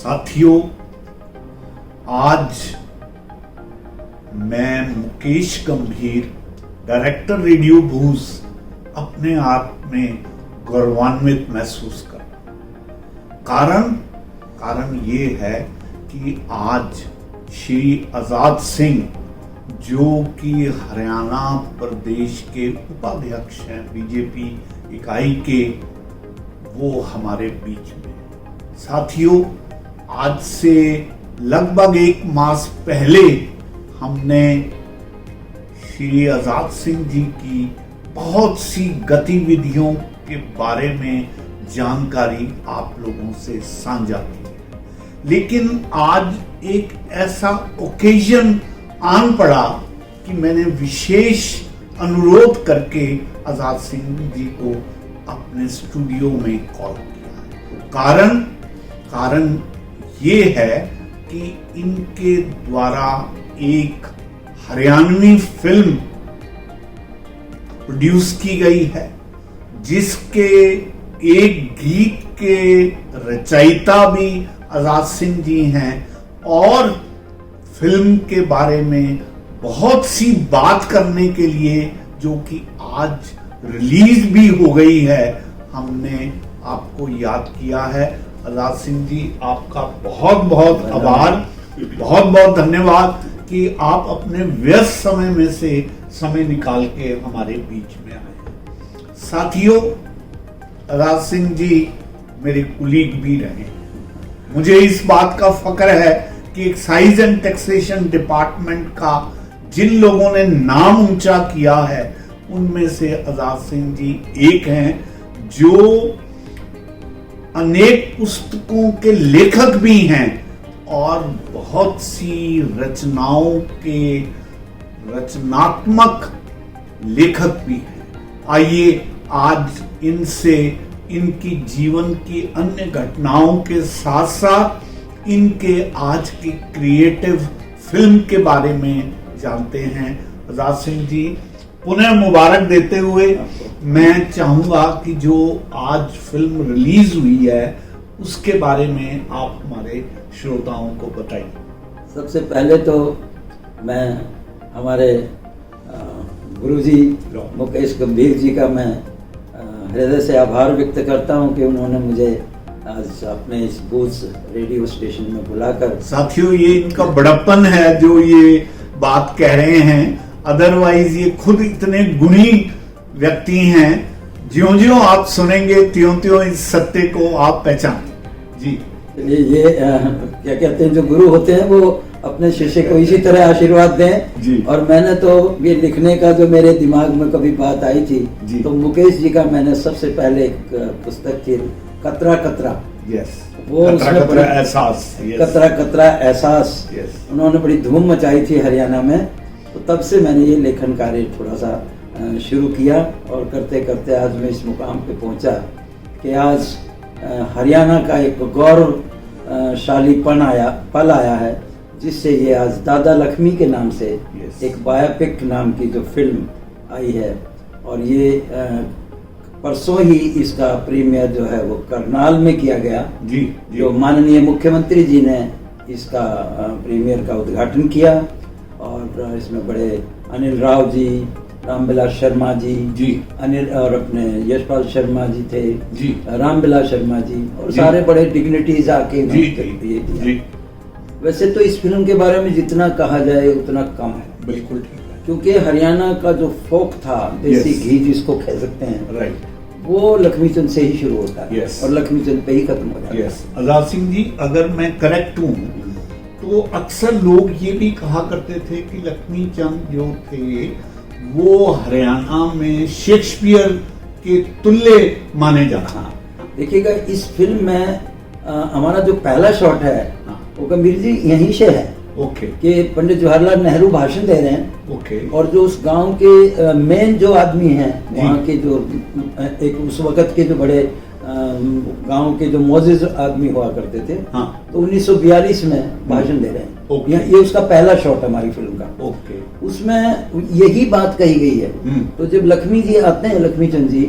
साथियों, आज मैं मुकेश गंभीर, डायरेक्टर रेडियो भूज, अपने आप में गौरवान्वित महसूस कर रहा हूं। कारण ये है कि आज श्री आजाद सिंह, जो कि हरियाणा प्रदेश के उपाध्यक्ष हैं बीजेपी इकाई के, वो हमारे बीच में। साथियों, आज से लगभग 1 मास पहले हमने श्री आजाद सिंह जी की बहुत सी गतिविधियों के बारे में जानकारी आप लोगों से साझा की है, लेकिन आज एक ऐसा ओकेजन आन पड़ा कि मैंने विशेष अनुरोध करके आजाद सिंह जी को अपने स्टूडियो में कॉल किया। कारण ये है कि इनके द्वारा एक हरियाणवी फिल्म प्रोड्यूस की गई है, जिसके एक गीत के रचयिता भी आजाद सिंह जी हैं और फिल्म के बारे में बहुत सी बात करने के लिए, जो कि आज रिलीज भी हो गई है, हमने आपको याद किया है। आजाद सिंह जी, आपका बहुत बहुत आभार, बहुत बहुत धन्यवाद कि आप अपने व्यस्त समय में से समय निकाल के हमारे बीच में आए। साथियों, आजाद सिंह जी मेरे कुलीग भी रहे। मुझे इस बात का फक्र है कि एक्साइज एंड टैक्सेशन डिपार्टमेंट का जिन लोगों ने नाम ऊंचा किया है, उनमें से आजाद सिंह जी एक हैं, जो अनेक पुस्तकों के लेखक भी हैं और बहुत सी रचनाओं के रचनात्मक लेखक भी हैं। आइए आज इनसे इनकी जीवन की अन्य घटनाओं के साथ साथ इनके आज की क्रिएटिव फिल्म के बारे में जानते हैं। आजाद सिंह जी, पुनः मुबारक देते हुए मैं चाहूंगा कि जो आज फिल्म रिलीज हुई है उसके बारे में आप हमारे श्रोताओं को बताइए। सबसे पहले तो मैं हमारे गुरुजी मुकेश गंभीर जी का मैं हृदय से आभार व्यक्त करता हूं कि उन्होंने मुझे आज अपने इस भूज रेडियो स्टेशन में बुलाकर। साथियों, ये इनका बड़प्पन है जो ये बात कह रहे हैं, अदरवाइज ये खुद इतने गुणी व्यक्ति हैं। ज्यों-ज्यों आप सुनेंगे त्यों-त्यों इस सत्य को आप पहचानें। जी, ये क्या कहते हैं, जो गुरु होते हैं वो अपने शिष्य को इसी तरह आशीर्वाद दें जी। और मैंने तो ये लिखने का जो मेरे दिमाग में कभी बात आई थी जी। तो मुकेश जी का मैंने सबसे पहले एक पुस्तक थी कतरा कतरा, यस, वो कतरा कतरा एहसास, कतरा कतरा एहसास, उन्होंने बड़ी धूम मचाई थी हरियाणा में। तो तब से मैंने ये लेखन कार्य थोड़ा सा शुरू किया और करते करते आज मैं इस मुकाम पे पहुंचा कि आज हरियाणा का एक गौरवशाली पल आया है, जिससे ये आज दादा लक्ष्मी के नाम से एक बायोपिक नाम की जो फिल्म आई है, और ये परसों ही इसका प्रीमियर जो है वो करनाल में किया गया। जी। जो माननीय मुख्यमंत्री जी ने इसका प्रीमियर का उद्घाटन किया और इसमें बड़े अनिल राव जी, रामबिलास शर्मा जी, अनिल और अपने यशपाल शर्मा जी थे जी, रामबिलास शर्मा जी और सारे बड़े डिग्निटीज आके जी। वैसे तो इस फिल्म के बारे में जितना कहा जाए उतना कम है। बिल्कुल ठीक है, क्योंकि हरियाणा का जो फोक था, देसी घी जिसको कह सकते हैं, राइट, वो लक्ष्मीचंद से ही शुरू होता है और लक्ष्मीचंद पे ही खत्म हो जाता है। आजाद सिंह जी, अगर मैं करेक्ट हूँ तो अक्सर लोग ये भी कहा करते थे कि लक्ष्मीचंद जो थे वो हरियाणा में शेक्सपियर के तुल्य माने जाते हैं। देखिएगा, इस फिल्म में हमारा जो पहला शॉट है वो गंभीर जी यहीं से है। ओके। कि पंडित जवाहरलाल नेहरू भाषण दे रहे हैं। ओके। और जो उस गांव के मेन जो आदमी हैं, वहाँ के जो एक उस वक्त के जो बड़े गांव के जो मोजिज आदमी हुआ करते थे, हाँ। तो 1942 में भाषण दे रहे हैं। ये उसका पहला शॉट है हमारी फिल्म का। ओके। उसमें यही बात कही गई है। तो जब लक्ष्मी जी आते हैं, लक्ष्मीचंद जी,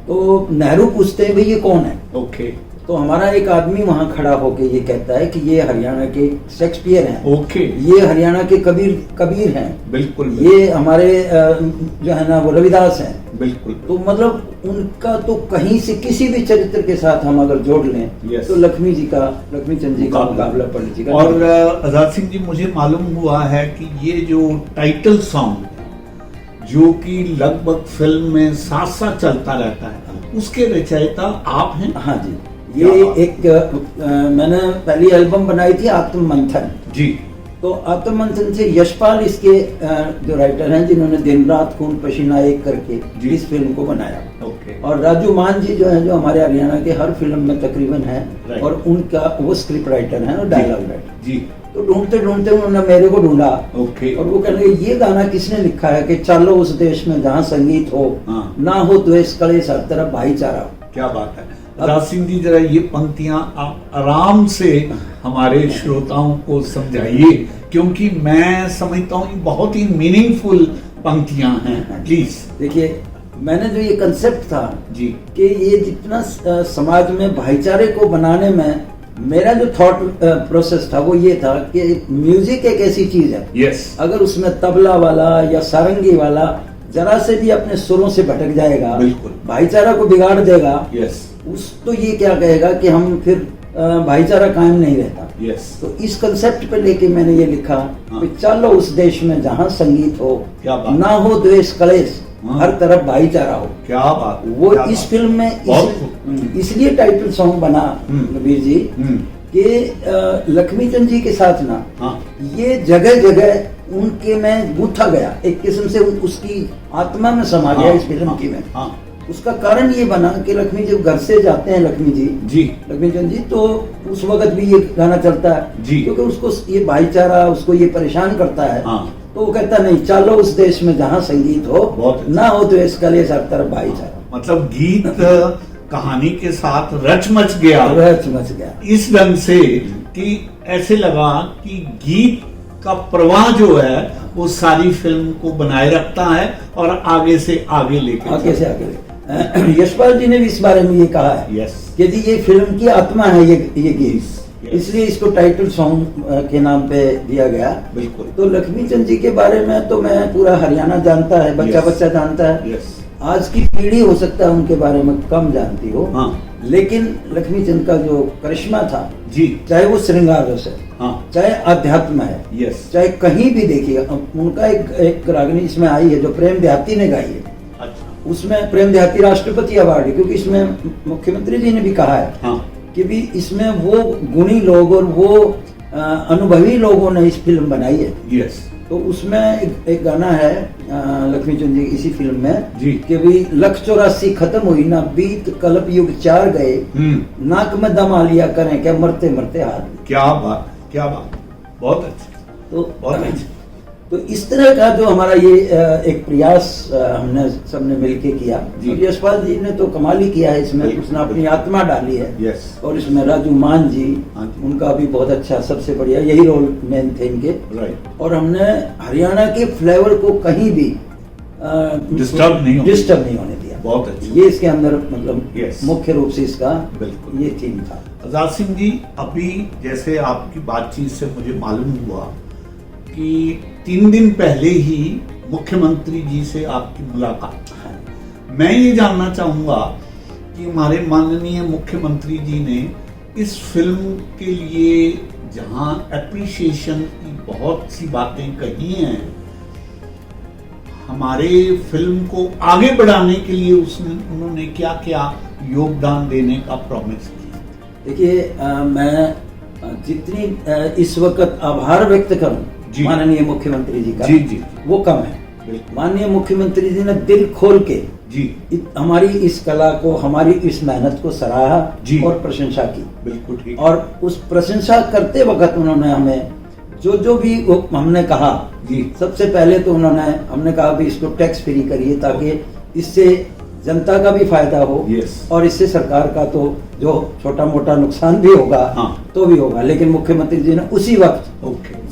तो नेहरू पूछते हैं भाई ये कौन है। ओके। तो हमारा एक आदमी वहां खड़ा होके ये कहता है कि ये हरियाणा के शेक्सपियर हैं, ओके, ये हरियाणा के कबीर हैं, बिल्कुल, ये हमारे जो है ना वो रविदास हैं। बिल्कुल। तो मतलब उनका तो कहीं से किसी भी चरित्र के साथ हम अगर जोड़ लें Yes. तो लक्ष्मीचंद जी का मुकाबला पंडित जी का। और आजाद सिंह जी, मुझे मालूम हुआ है कि ये जो टाइटल सॉन्ग जो कि लगभग फिल्म में साथ साथ चलता रहता है, उसके रचयिता आप हैं? हाँ जी, ये एक मैंने पहली एल्बम बनाई थी आत्म मंथन जी। तो आत्म मंथन से यशपाल इसके जो राइटर हैं जिन्होंने दिन रात खून पसीना एक करके इस फिल्म को बनाया। ओके। और राजू मान जी जो है, जो हमारे हरियाणा के हर फिल्म में तकरीबन है, और उनका वो स्क्रिप्ट राइटर है और डायलॉग राइटर जी। तो ढूंढते ढूंढते उन्होंने मेरे को ढूंढा। ओके। और वो कहने लगे ये गाना किसने लिखा है कि चलो उस देश में जहाँ संगीत हो, ना हो द्वेष कलेश हर तरफ भाईचारा हो। क्या बात है राज सिंह जी, जरा ये पंक्तियां आप आराम से हमारे श्रोताओं को समझाइए, क्योंकि मैं समझता हूँ बहुत ही मीनिंगफुल पंक्तियां हैं। प्लीज देखिए, मैंने जो ये कंसेप्ट था जी कि ये जितना समाज में भाईचारे को बनाने में मेरा जो थॉट प्रोसेस था वो ये था कि म्यूजिक एक ऐसी चीज है, यस, अगर उसमें तबला वाला या सारंगी वाला जरा से भी अपने सुरों से भटक जाएगा, बिल्कुल, भाईचारा को बिगाड़ देगा। यस, उस तो ये क्या कहेगा कि हम फिर भाईचारा कायम नहीं रहता। यस। तो इस कंसेप्ट पे लेके मैंने ये लिखा कि चलो उस देश में जहाँ संगीत हो, क्या बात, ना हो द्वेष कलेश, हर तरफ भाईचारा हो। क्या बात। वो इस फिल्म में इसलिए टाइटल सॉन्ग बना कबीर जी कि लक्ष्मीचंद जी के साथ ना ये जगह जगह उनके में गूंथा गया, एक किस्म से उसकी आत्मा में समा गया इस फिल्म की में। उसका कारण ये बना कि लक्ष्मी जब घर से जाते हैं लक्ष्मीचंद जी, तो उस वक्त भी ये गाना चलता है क्योंकि उसको ये भाईचारा उसको ये परेशान करता है। तो वो कहता नहीं, चलो उस देश में जहाँ संगीत हो, ना हो तो इस कलेश हर तरफ भाईचारा। मतलब गीत कहानी के साथ रच मच गया इस ढंग से कि ऐसे लगा कि गीत का प्रवाह जो है वो सारी फिल्म को बनाए रखता है और आगे से आगे लेके यशपाल जी ने भी इस बारे में ये कहा है कि जी ये फिल्म की आत्मा है ये गीत, इसलिए इसको टाइटल सॉन्ग के नाम पे दिया गया। बिल्कुल। तो लक्ष्मीचंद जी के बारे में तो मैं पूरा हरियाणा जानता है, बच्चा जानता है। आज की पीढ़ी हो सकता है उनके बारे में कम जानती हो, लेकिन लक्ष्मीचंद का जो करिश्मा था जी, चाहे वो श्रृंगार रस है, चाहे अध्यात्म है, चाहे कहीं भी देखिए। उनका एक रागनी इसमें आई है जो प्रेम देहाती ने गाई है। उसमें प्रेम देहाती राष्ट्रपति अवार्ड है, क्योंकि इसमें मुख्यमंत्री जी ने भी कहा है कि भी इसमें वो गुणी लोग और वो अनुभवी लोगों ने इस फिल्म बनाई है। तो उसमें एक गाना है लक्ष्मीचंद जी इसी फिल्म में कि भी 184 खत्म हुई ना बीत कल्प युग 4 गए, नाक में दम आ लिया करें क्या मरते मरते हाथ। क्या बात, क्या बात, बहुत अच्छा। तो बहुत अच्छा। तो इस तरह का जो हमारा ये एक प्रयास हमने सबने मिलके किया। और यशपाल जी ने तो कमाल ही किया है इसमें, उसने अपनी आत्मा डाली है। और इसमें राजू मान जी, उनका भी बहुत अच्छा, सबसे बढ़िया यही रोल मेन थे इनके। और हमने हरियाणा के फ्लेवर को कहीं भी डिस्टर्ब नहीं होने दिया। बहुत अच्छा। ये इसके अंदर मतलब मुख्य रूप से इसका बिल्कुल ये थीम था। आजाद सिंह जी, अभी जैसे आपकी बातचीत से मुझे मालूम हुआ कि 3 दिन पहले ही मुख्यमंत्री जी से आपकी मुलाकात। मैं ये जानना चाहूंगा कि हमारे माननीय मुख्यमंत्री जी ने इस फिल्म के लिए जहां एप्रिसिएशन की बहुत सी बातें कही हैं, हमारे फिल्म को आगे बढ़ाने के लिए उन्होंने क्या क्या योगदान देने का प्रॉमिस किया? देखिए, मैं जितनी इस वक्त आभार व्यक्त करूं माननीय मुख्यमंत्री जी का, वो कम है। माननीय मुख्यमंत्री जी ने दिल खोल के हमारी इस कला को, हमारी इस मेहनत को सराहा और प्रशंसा की। बिल्कुल ठीक। और उस प्रशंसा करते वक्त उन्होंने हमें जो भी हमने कहा, सबसे पहले तो हमने कहा भी इसको टैक्स फ्री करिए ताकि इससे जनता का भी फायदा हो और इससे सरकार का तो जो छोटा मोटा नुकसान भी होगा तो भी होगा। लेकिन मुख्यमंत्री जी ने उसी वक्त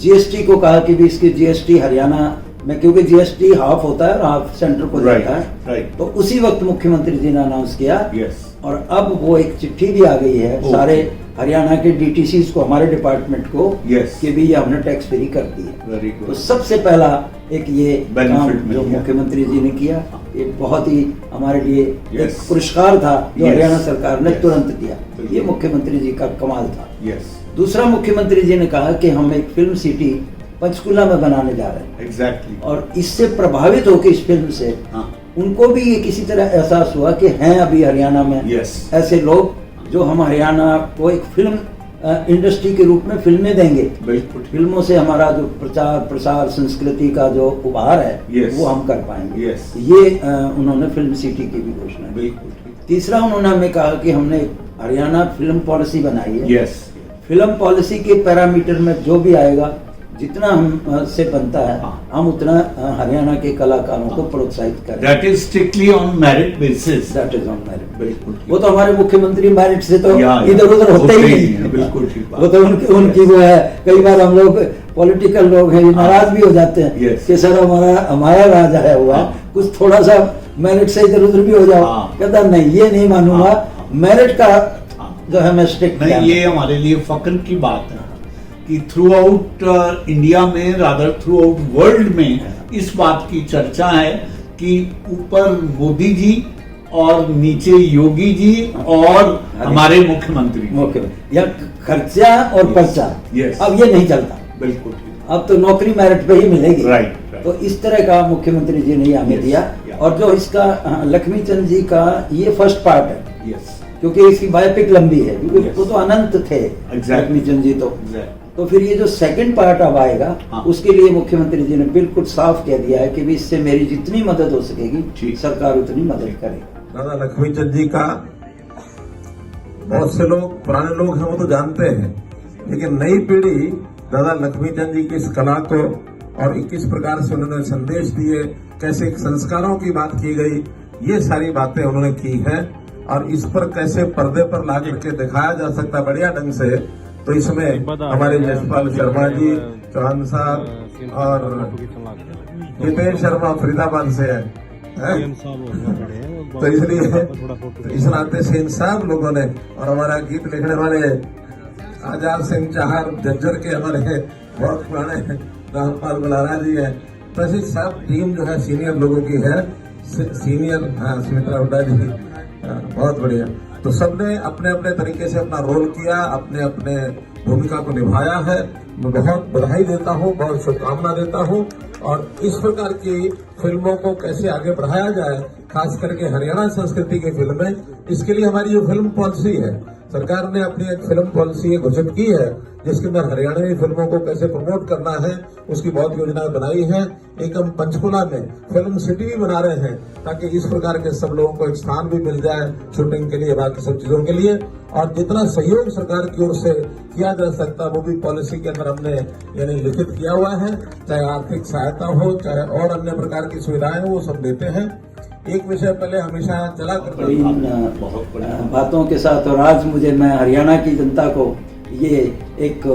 जीएसटी को कहा कि भी इसकी जीएसटी हरियाणा मैं, क्योंकि जीएसटी हाफ होता है और हाफ सेंटर को Right, जाता है, right. तो उसी वक्त मुख्यमंत्री जी ने अनाउंस किया। Yes. और अब वो एक चिट्ठी भी आ गई है Okay. सारे हरियाणा के डीटीसीज को, हमारे डिपार्टमेंट को, Yes. कि भी ये हमने टैक्स फ्री कर दी है। Very good. तो सबसे पहला एक ये Benefit काम मिल जो गया। मुख्यमंत्री जी ने किया, ये बहुत ही हमारे लिए Yes. एक पुरस्कार था जो Yes. हरियाणा सरकार ने Yes. तुरंत दिया। बिल्कुल। ये मुख्यमंत्री जी का कमाल था। Yes. दूसरा, मुख्यमंत्री जी ने कहा कि हम एक फिल्म सिटी पंचकुला में बनाने जा रहे हैं, Exactly. और इससे प्रभावित होकर इस फिल्म से हाँ. उनको भी ये किसी तरह एहसास हुआ कि हैं अभी हरियाणा में Yes. ऐसे लोग जो हम हरियाणा को एक फिल्म इंडस्ट्री के रूप में फिल्में देंगे। बिल्कुल। फिल्मों से हमारा जो प्रचार प्रसार संस्कृति का जो उपहार है Yes. वो हम कर पाएंगे। Yes. ये उन्होंने फिल्म सिटी की भी घोषणा की। बिल्कुल। तीसरा, उन्होंने हमें कहा कि हमने हरियाणा फिल्म पॉलिसी बनाई है। Yes. फिल्म पॉलिसी के पैरामीटर में जो भी आएगा, जितना हम से बनता है, हाँ. हम उतना हरियाणा के कलाकारों को प्रोत्साहित करें। That is strictly on merit basis. That is on merit. बिल्कुल। वो तो हमारे मुख्यमंत्री मेरिट से तो या, इधर उधर होते ही नहीं हैं, बिल्कुल ठीक बात। वो तो उनकी वो है। कई बार हम लोग पॉलिटिकल लोग हैं, नाराज भी हो जाते हैं Yes. कि सर हमारा राज आया हुआ, हाँ. कुछ थोड़ा सा मेरिट से इधर उधर भी हो जाओ। हाँ. कहता नहीं, ये नहीं मानूंगा, हाँ. मेरिट का हाँ. जो है मैं स्ट्रिक्ट नहीं, ये हमारे लिए फख्र की बात है कि थ्रू आउट इंडिया में, रादर थ्रू आउट वर्ल्ड में इस बात की चर्चा है कि ऊपर मोदी जी और नीचे योगी जी और हमारे मुख्यमंत्री। या खर्चा और Yes. पर्चा, Yes. अब ये नहीं चलता। बिल्कुल ठीक। अब तो नौकरी मेरिट पे ही मिलेगी। Right, right. तो इस तरह का मुख्यमंत्री जी ने हमें Yes, दिया। yeah. और जो इसका लक्ष्मी चंद जी का ये फर्स्ट पार्ट है, यस, क्योंकि इसकी बायोपिक लंबी है, क्योंकि Yes. वो तो अनंत थे Exactly. लक्ष्मी चंद जी तो। एग्जैक्ट। तो फिर ये जो सेकंड पार्ट अब आएगा, हाँ. उसके लिए मुख्यमंत्री जी ने बिल्कुल साफ कह दिया है कि भी इससे मेरी जितनी मदद हो सकेगी ठीक। सरकार उतनी मदद करेगी। दादा लक्ष्मी चंद जी का बहुत से लोग, पुराने लोग हैं वो तो जानते हैं, लेकिन नई पीढ़ी दादा लक्ष्मी चंद जी की इस कला को और किस प्रकार से उन्होंने संदेश दिए, कैसे संस्कारों की बात की गई, ये सारी बातें उन्होंने की है। और इस पर कैसे पर्दे पर ला करके दिखाया जा सकता है बढ़िया ढंग से, तो इसमें हमारे यशपाल शर्मा जी, चौहान साहब और जितेश शर्मा फरीदाबाद से है। तो इसलिए इस नाते से इन सब लोगों ने, और हमारा गीत लिखने वाले आजाद सिंह चाहर जज्जर के हमारे बहुत पुराने रामपाल बुलारा जी है, तो ऐसी सब टीम जो है सीनियर लोगों की है। सीनियर, हाँ, सुमित्रा हुड्डा जी, बहुत बढ़िया। तो सबने अपने अपने तरीके से अपना रोल किया, अपने अपने भूमिका को निभाया है। मैं बहुत बधाई देता हूँ, बहुत शुभकामना देता हूँ। और इस प्रकार की फिल्मों को कैसे आगे बढ़ाया जाए, खास करके हरियाणा संस्कृति की फिल्में, इसके लिए हमारी जो फिल्म पॉलिसी है, सरकार ने अपनी एक फिल्म पॉलिसी घोषित की है, जिसके अंदर हरियाणवी फिल्मों को कैसे प्रमोट करना है उसकी बहुत योजनाएं बनाई है। एक हम पंचकुला में फिल्म सिटी भी बना रहे हैं, ताकि इस प्रकार के सब लोगों को एक स्थान भी मिल जाए शूटिंग के लिए, बाकी सब चीजों के लिए। और जितना सहयोग सरकार की ओर से किया जा सकता, वो भी पॉलिसी के अंदर हमने यानी लिखित किया हुआ है। चाहे आर्थिक सहायता हो, चाहे और अन्य प्रकार की सुविधाएं हो, वो सब देते हैं। एक विषय पहले हमेशा चला करता इन बातों के साथ, और आज मैं हरियाणा की जनता को ये एक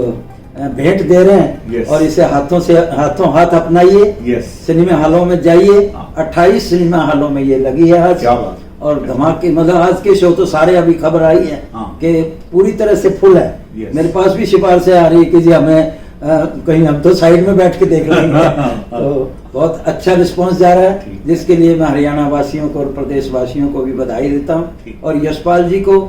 भेंट दे रहे हैं। Yes. और इसे हाथों हाथ अपनाइए। Yes. सिनेमा हॉलों में जाइए। हाँ. 28 सिनेमा हॉलों में ये लगी है आज। क्या बात। और धमाके, मतलब आज के शो तो सारे अभी खबर आई है हाँ. कि पूरी तरह से फुल है। Yes. मेरे पास भी सिफारिशें आ रही है कि जी हमें कहीं हम तो साइड में बैठ के देख लेंगे। तो बहुत अच्छा रिस्पांस जा रहा है, जिसके लिए मैं हरियाणा वासियों को और प्रदेश वासियों को भी बधाई देता हूँ। और यशपाल जी को,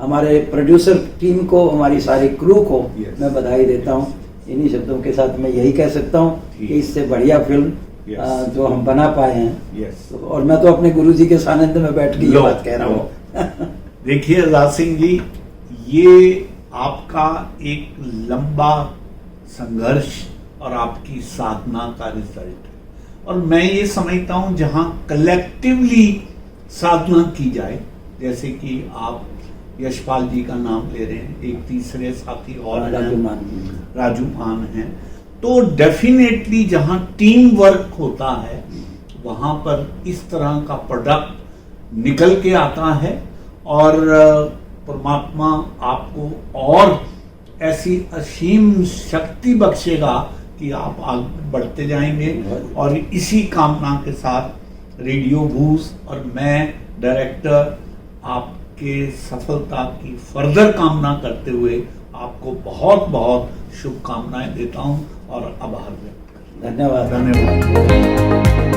हमारे प्रोड्यूसर टीम को, हमारी सारी क्रू को Yes. मैं बधाई देता हूँ। इन्हीं शब्दों के साथ मैं यही कह सकता हूँ कि इससे बढ़िया फिल्म Yes. जो हम बना पाए हैं। Yes. और मैं तो अपने गुरुजी के सानिध्य में बैठ के ये बात कह रहा हूँ। देखिए आजाद सिंह जी, ये आपका एक लंबा संघर्ष और आपकी साधना का रिजल्ट है। और मैं ये समझता हूं जहां कलेक्टिवली साधना की जाए, जैसे कि आप यशपाल जी का नाम ले रहे हैं, एक तीसरे साथी और राजू मान हैं, तो डेफिनेटली जहां टीम वर्क होता है वहां पर इस तरह का प्रोडक्ट निकल के आता है। और परमात्मा आपको और ऐसी असीम शक्ति बख्शेगा कि आप आगे बढ़ते जाएंगे और इसी कामना के साथ रेडियो भूस और मैं डायरेक्टर आपके सफलता की फर्दर कामना करते हुए आपको बहुत बहुत शुभकामनाएं देता हूं और आभार व्यक्त करता हूं। धन्यवाद। धन्यवाद।